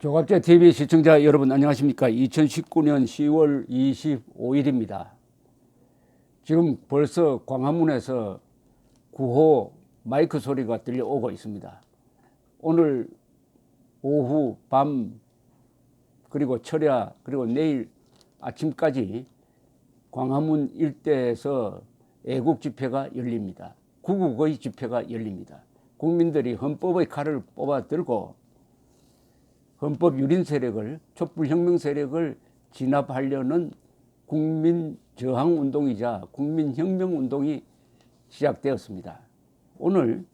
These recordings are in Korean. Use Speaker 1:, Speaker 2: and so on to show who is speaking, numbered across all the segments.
Speaker 1: 조갑제 TV 시청자 여러분 안녕하십니까? 2019년 10월 25일입니다. 지금 벌써 광화문에서 구호 마이크 소리가 들려오고 있습니다. 오늘 오후, 밤, 그리고 철야, 그리고 내일 아침까지 광화문 일대에서 애국 집회가 열립니다. 구국의 집회가 열립니다. 국민들이 헌법의 칼을 뽑아 들고 헌법 유린 세력을, 촛불혁명 세력을 진압하려는 국민 저항 운동이자 국민혁명 운동이 시작되었습니다. 오늘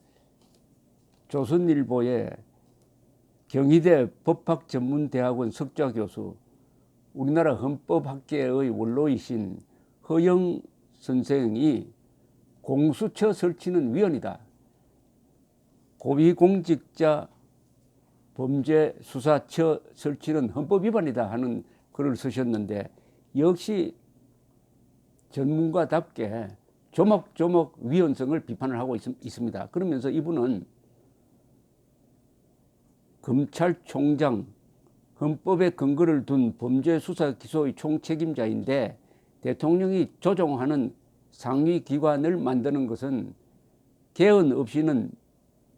Speaker 1: 조선일보의 경희대 법학전문대학원 석좌교수, 우리나라 헌법학계의 원로이신 허영 선생이 공수처 설치는 위헌이다. 고위공직자 범죄수사처 설치는 헌법 위반이다 하는 글을 쓰셨는데, 역시 전문가답게 조목조목 위헌성을 비판을 하고 있습니다. 그러면서 이분은 검찰총장, 헌법에 근거를 둔 범죄수사기소의 총책임자인데 대통령이 조종하는 상위기관을 만드는 것은 개헌 없이는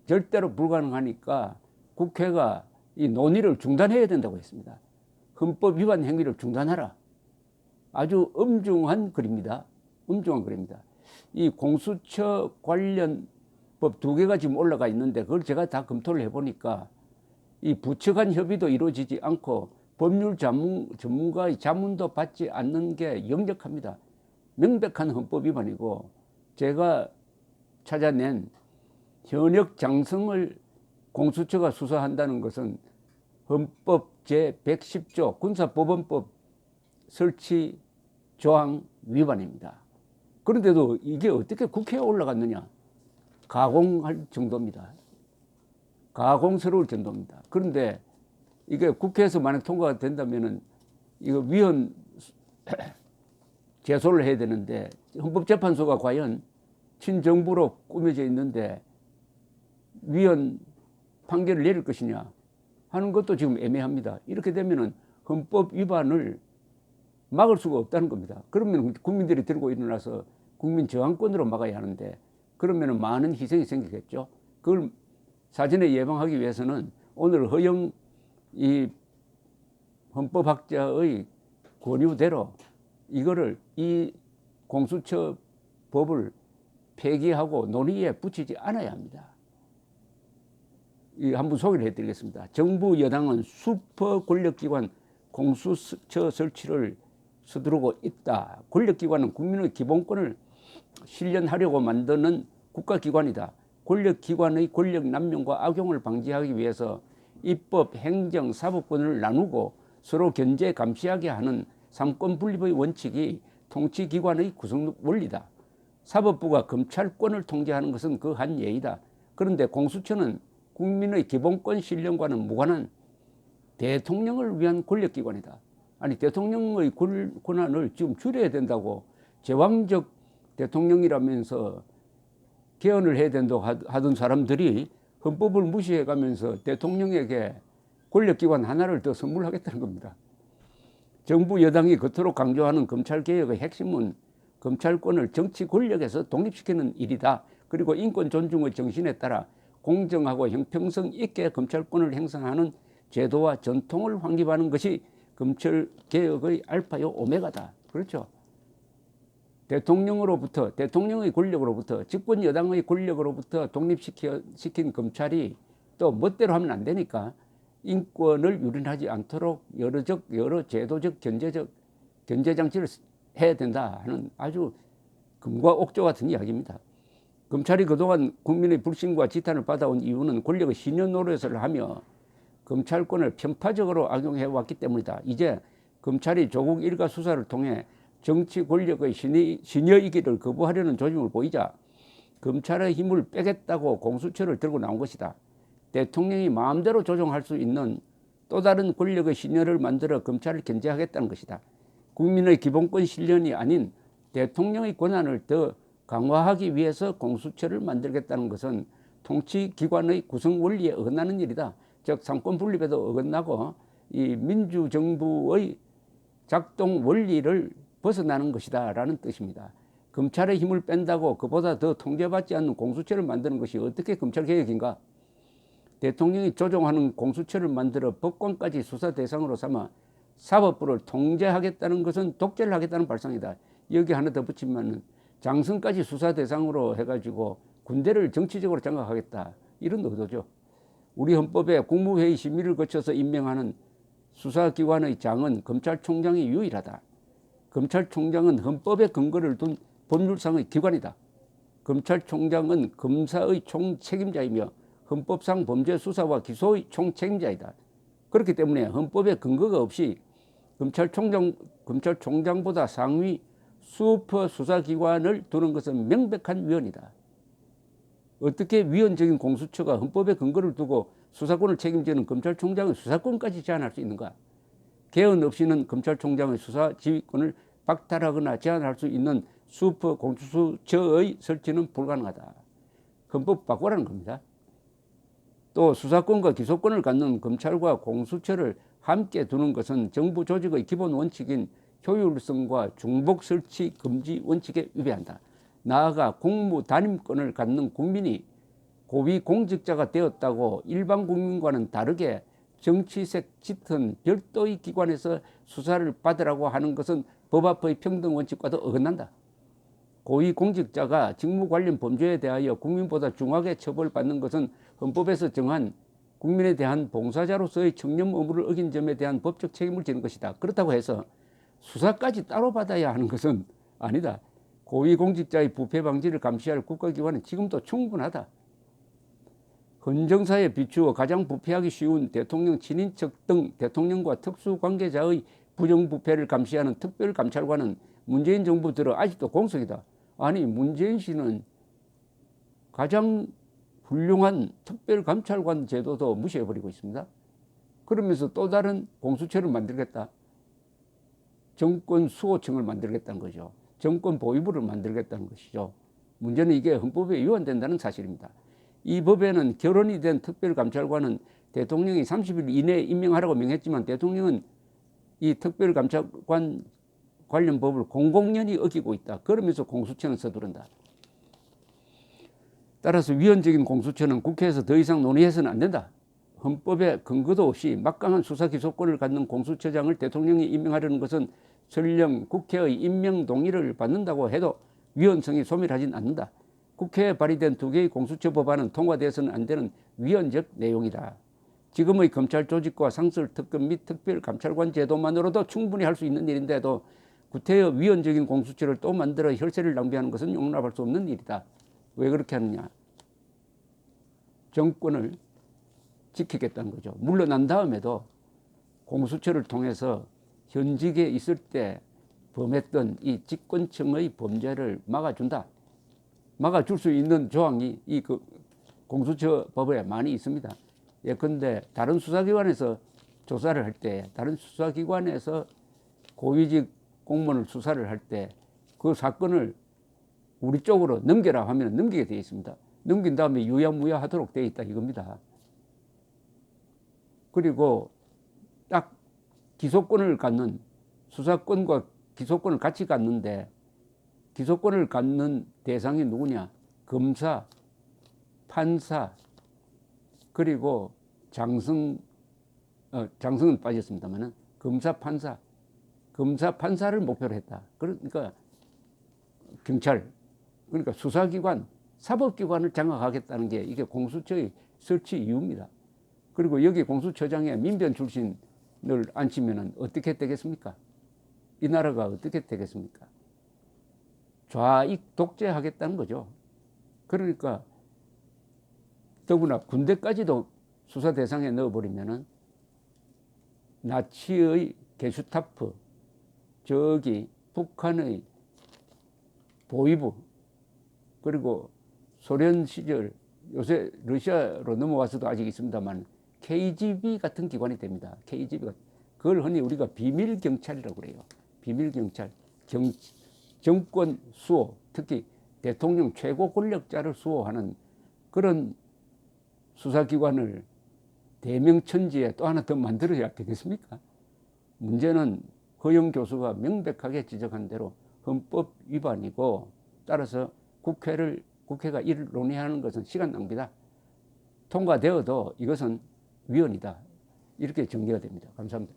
Speaker 1: 절대로 불가능하니까 국회가 이 논의를 중단해야 된다고 했습니다. 헌법 위반 행위를 중단하라. 아주 엄중한 글입니다. 엄중한 글입니다. 이 공수처 관련 법 2개가 지금 올라가 있는데 그걸 제가 다 검토를 해보니까 이 부처 간 협의도 이루어지지 않고 법률 전문가의 자문도 받지 않는 게 역력합니다. 명백한 헌법 위반이고, 제가 찾아낸 현역 장성을 공수처가 수사한다는 것은 헌법 제110조 군사법원법 설치 조항 위반입니다. 그런데도 이게 어떻게 국회에 올라갔느냐? 가공할 정도입니다. 가공스러울 정도입니다. 그런데 이게 국회에서 만약 통과가 된다면은 이거 위헌 제소를 해야 되는데, 헌법재판소가 과연 친정부로 꾸며져 있는데 위헌 판결을 내릴 것이냐 하는 것도 지금 애매합니다. 이렇게 되면은 헌법 위반을 막을 수가 없다는 겁니다. 그러면 국민들이 들고 일어나서 국민 저항권으로 막아야 하는데, 그러면은 많은 희생이 생기겠죠. 그걸 사전에 예방하기 위해서는 오늘 허영 이 헌법학자의 권유대로 이거를, 이 공수처 법을 폐기하고 논의에 붙이지 않아야 합니다. 한번 소개를 해드리겠습니다. 정부 여당은 슈퍼 권력기관 공수처 설치를 서두르고 있다. 권력기관은 국민의 기본권을 실현하려고 만드는 국가기관이다. 권력기관의 권력 남용과 악용을 방지하기 위해서 입법, 행정, 사법권을 나누고 서로 견제, 감시하게 하는 삼권 분립의 원칙이 통치기관의 구성 원리다. 사법부가 검찰권을 통제하는 것은 그 한 예이다. 그런데 공수처는 국민의 기본권 실현과는 무관한 대통령을 위한 권력기관이다. 아니, 대통령의 권한을 지금 줄여야 된다고, 제왕적 대통령이라면서 개헌을 해야 된다고 하던 사람들이 헌법을 무시해가면서 대통령에게 권력기관 하나를 더 선물하겠다는 겁니다. 정부 여당이 겉으로 강조하는 검찰개혁의 핵심은 검찰권을 정치 권력에서 독립시키는 일이다. 그리고 인권 존중의 정신에 따라 공정하고 형평성 있게 검찰권을 행사하는 제도와 전통을 확립하는 것이 검찰개혁의 알파요 오메가다. 그렇죠. 대통령으로부터, 대통령의 권력으로부터, 집권 여당의 권력으로부터 독립시킨 검찰이 또 멋대로 하면 안 되니까 인권을 유린하지 않도록 여러 제도적, 견제장치를 해야 된다 하는 아주 금과 옥조 같은 이야기입니다. 검찰이 그동안 국민의 불신과 지탄을 받아온 이유는 권력의 신여 노릇을 하며 검찰권을 편파적으로 악용해 왔기 때문이다. 이제 검찰이 조국 일가 수사를 통해 정치 권력의 신여이기를 거부하려는 조짐을 보이자 검찰의 힘을 빼겠다고 공수처를 들고 나온 것이다. 대통령이 마음대로 조정할 수 있는 또 다른 권력의 신여를 만들어 검찰을 견제하겠다는 것이다. 국민의 기본권 실현이 아닌 대통령의 권한을 더 강화하기 위해서 공수처를 만들겠다는 것은 통치기관의 구성 원리에 어긋나는 일이다. 즉 삼권 분립에도 어긋나고 이 민주정부의 작동 원리를 벗어나는 것이다라는 뜻입니다. 검찰의 힘을 뺀다고 그보다 더 통제받지 않는 공수처를 만드는 것이 어떻게 검찰개혁인가? 대통령이 조종하는 공수처를 만들어 법관까지 수사 대상으로 삼아 사법부를 통제하겠다는 것은 독재를 하겠다는 발상이다. 여기 하나 더 붙이면 장성까지 수사 대상으로 해가지고 군대를 정치적으로 장악하겠다. 이런 의도죠. 우리 헌법에 국무회의 심의를 거쳐서 임명하는 수사기관의 장은 검찰총장이 유일하다. 검찰총장은 헌법에 근거를 둔 법률상의 기관이다. 검찰총장은 검사의 총책임자이며 헌법상 범죄 수사와 기소의 총책임자이다. 그렇기 때문에 헌법에 근거가 없이 검찰총장보다 상위 슈퍼 수사기관을 두는 것은 명백한 위헌이다. 어떻게 위헌적인 공수처가 헌법에 근거를 두고 수사권을 책임지는 검찰총장의 수사권까지 제한할 수 있는가? 개헌 없이는 검찰총장의 수사 지휘권을 박탈하거나 제한할 수 있는 슈퍼 공수처의 설치는 불가능하다. 헌법 바꾸라는 겁니다. 또 수사권과 기소권을 갖는 검찰과 공수처를 함께 두는 것은 정부 조직의 기본 원칙인 효율성과 중복 설치 금지 원칙에 위배한다. 나아가 공무 단임권을 갖는 국민이 고위 공직자가 되었다고 일반 국민과는 다르게 정치색 짙은 별도의 기관에서 수사를 받으라고 하는 것은 법 앞의 평등 원칙과도 어긋난다. 고위 공직자가 직무 관련 범죄에 대하여 국민보다 중하게 처벌받는 것은 헌법에서 정한 국민에 대한 봉사자로서의 청렴 의무를 어긴 점에 대한 법적 책임을 지는 것이다. 그렇다고 해서 수사까지 따로 받아야 하는 것은 아니다. 고위공직자의 부패 방지를 감시할 국가기관은 지금도 충분하다. 헌정사에 비추어 가장 부패하기 쉬운 대통령 친인척 등 대통령과 특수관계자의 부정부패를 감시하는 특별감찰관은 문재인 정부 들어 아직도 공석이다. 아니, 문재인 씨는 가장 훌륭한 특별감찰관 제도도 무시해버리고 있습니다. 그러면서 또 다른 공수처를 만들겠다. 정권 수호청을 만들겠다는 거죠. 정권 보위부를 만들겠다는 것이죠. 문제는 이게 헌법에 위반된다는 사실입니다. 이 법에는 결혼이 된 특별감찰관은 대통령이 30일 이내에 임명하라고 명했지만 대통령은 이 특별감찰관 관련 법을 공공연히 어기고 있다. 그러면서 공수처는 서두른다. 따라서 위헌적인 공수처는 국회에서 더 이상 논의해서는 안 된다. 헌법에 근거도 없이 막강한 수사 기소권을 갖는 공수처장을 대통령이 임명하려는 것은 설령 국회의 임명 동의를 받는다고 해도 위헌성이 소멸하진 않는다. 국회에 발의된 2개의 공수처 법안은 통과돼서는 안 되는 위헌적 내용이다. 지금의 검찰 조직과 상설특검 및 특별감찰관 제도만으로도 충분히 할 수 있는 일인데도 구태여 위헌적인 공수처를 또 만들어 혈세를 낭비하는 것은 용납할 수 없는 일이다. 왜 그렇게 하느냐? 정권을 지키겠다는 거죠. 물러난 다음에도 공수처를 통해서 현직에 있을 때 범했던 이 집권층의 범죄를 막아준다. 막아줄 수 있는 조항이 이 공수처 법에 많이 있습니다. 예컨대 다른 수사기관에서 조사를 할 때, 다른 수사기관에서 고위직 공무원을 수사를 할 때 그 사건을 우리 쪽으로 넘겨라 하면 넘기게 되어 있습니다. 넘긴 다음에 유야무야 하도록 되어 있다 이겁니다. 그리고 딱 기소권을 갖는, 수사권과 기소권을 같이 갖는데 기소권을 갖는 대상이 누구냐? 검사, 판사, 그리고 장성은 빠졌습니다만은 검사, 판사를 목표로 했다. 그러니까 경찰, 그러니까 수사기관, 사법기관을 장악하겠다는 게 이게 공수처의 설치 이유입니다. 그리고 여기 공수처장에 민변 출신을 앉히면 어떻게 되겠습니까? 이 나라가 어떻게 되겠습니까? 좌익 독재하겠다는 거죠. 그러니까 더구나 군대까지도 수사 대상에 넣어버리면은 나치의 게슈타프, 저기 북한의 보위부, 그리고 소련 시절, 요새 러시아로 넘어와서도 아직 있습니다만 KGB 같은 기관이 됩니다. KGB가 그걸 흔히 우리가 비밀 경찰이라고 그래요. 비밀 경찰, 정권 수호, 특히 대통령 최고 권력자를 수호하는 그런 수사기관을 대명천지에 또 하나 더 만들어야 되겠습니까? 문제는 허영 교수가 명백하게 지적한 대로 헌법 위반이고, 따라서 국회가 이를 논의하는 것은 시간 낭비다. 통과되어도 이것은 위헌이다. 이렇게 정리가 됩니다. 감사합니다.